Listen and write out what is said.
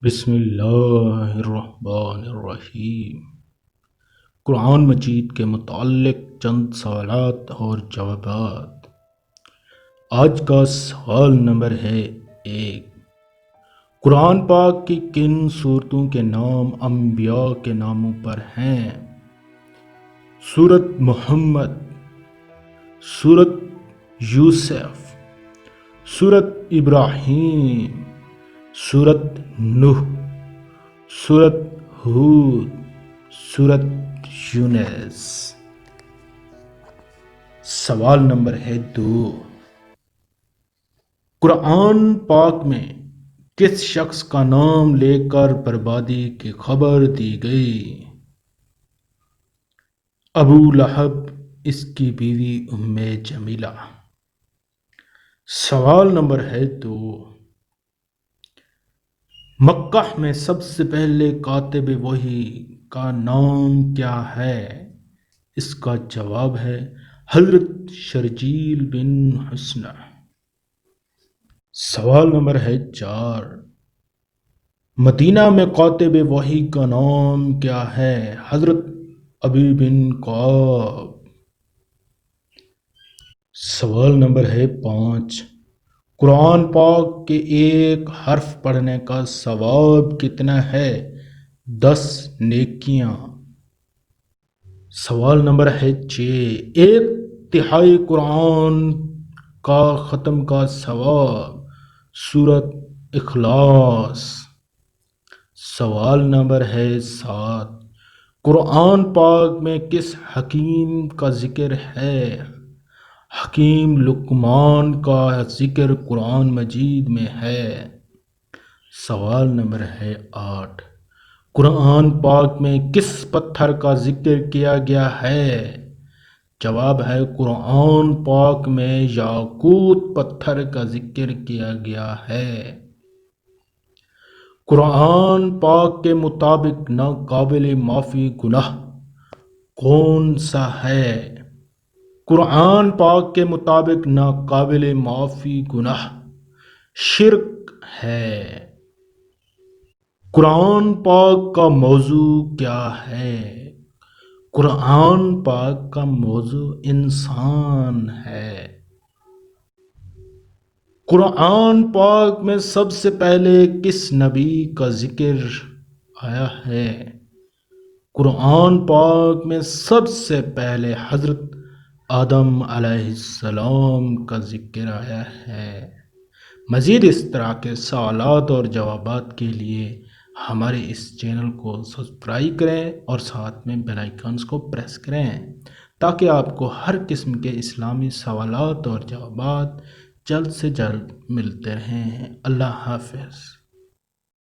بسم اللہ الرحمن الرحیم۔ قرآن مجید کے متعلق چند سوالات اور جوابات۔ آج کا سوال نمبر ہے 1۔ قرآن پاک کی کن سورتوں کے نام انبیاء کے ناموں پر ہیں؟ سورت محمد، سورت یوسف، سورت ابراہیم، سورت نوح، سورت ہود، سورت یونس۔ سوال نمبر ہے 2۔ قرآن پاک میں کس شخص کا نام لے کر بربادی کی خبر دی گئی؟ ابو لہب، اس کی بیوی ام جمیلہ۔ سوال نمبر ہے 2۔ مکہ میں سب سے پہلے کاتب وحی کا نام کیا ہے؟ اس کا جواب ہے حضرت شرجیل بن حسنہ۔ سوال نمبر ہے 4۔ مدینہ میں کاتب وحی کا نام کیا ہے؟ حضرت ابی بن کعب۔ سوال نمبر ہے 5۔ قرآن پاک کے ایک حرف پڑھنے کا ثواب کتنا ہے؟ 10 نیکیاں۔ سوال نمبر ہے 6۔ 1/3 قرآن کا ختم کا ثواب۔ سورت اخلاص۔ سوال نمبر ہے 7۔ قرآن پاک میں کس حکیم کا ذکر ہے؟ حکیم لقمان کا ذکر قرآن مجید میں ہے۔ سوال نمبر ہے 8۔ قرآن پاک میں کس پتھر کا ذکر کیا گیا ہے؟ جواب ہے قرآن پاک میں یاقوت پتھر کا ذکر کیا گیا ہے۔ قرآن پاک کے مطابق ناقابل معافی گناہ کون سا ہے؟ قرآن پاک کے مطابق ناقابل معافی گناہ شرک ہے۔ قرآن پاک کا موضوع کیا ہے؟ قرآن پاک کا موضوع انسان ہے۔ قرآن پاک میں سب سے پہلے کس نبی کا ذکر آیا ہے؟ قرآن پاک میں سب سے پہلے حضرت آدم علیہ السلام کا ذکر آیا ہے۔ مزید اس طرح کے سوالات اور جوابات کے لیے ہمارے اس چینل کو سبسکرائب کریں اور ساتھ میں بیل آئیکنز کو پریس کریں تاکہ آپ کو ہر قسم کے اسلامی سوالات اور جوابات جلد سے جلد ملتے رہیں۔ اللہ حافظ۔